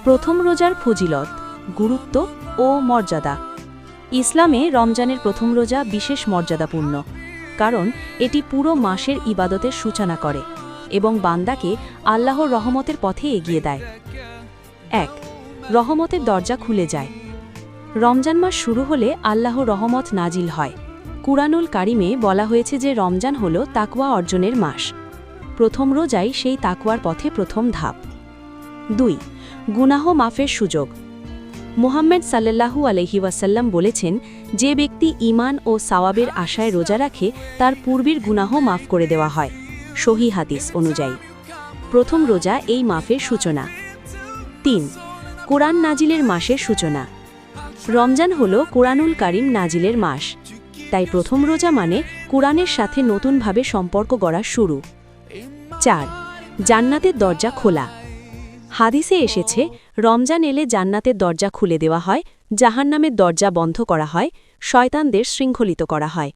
প্রথম রোজার ফজিলত, গুরুত্ব ও মর্যাদা। ইসলামে রমজানের প্রথম রোজা বিশেষ মর্যাদাপূর্ণ, কারণ এটি পুরো মাসের ইবাদতের সূচনা করে এবং বান্দাকে আল্লাহর রহমতের পথে এগিয়ে দেয়। ১. রহমতের দরজা খুলে যায়। রমজান মাস শুরু হলে আল্লাহর রহমত নাজিল হয়। কুরআনুল কারিমে বলা হয়েছে যে রমজান হল তাকওয়া অর্জনের মাস। প্রথম রোজাই সেই তাকওয়ার পথে প্রথম ধাপ। ২. গুনাহ মাফের সুযোগ। মুহাম্মদ সাল্লাল্লাহু আলাইহি ওয়াসাল্লাম বলেছেন, যে ব্যক্তি ঈমান ও সাওয়াবের আশায় রোজা রাখে তার পূর্বের গুনাহ মাফ করে দেওয়া হয়। সহিহ হাদিস অনুযায়ী প্রথম রোজা এই মাফের সূচনা। ৩. কোরআন নাজিলের মাসের সূচনা। রমজান হল কুরআনুল কারিম নাজিলের মাস, তাই প্রথম রোজা মানে কুরআনের সাথে নতুনভাবে সম্পর্ক গড়ার শুরু। ৪. জান্নাতের দরজা খোলা। হাদিসে এসেছে, রমজান এলে জান্নাতের দরজা খুলে দেওয়া হয়, জাহান্নামের দরজা বন্ধ করা হয়, শয়তানদের শৃঙ্খলিত করা হয়।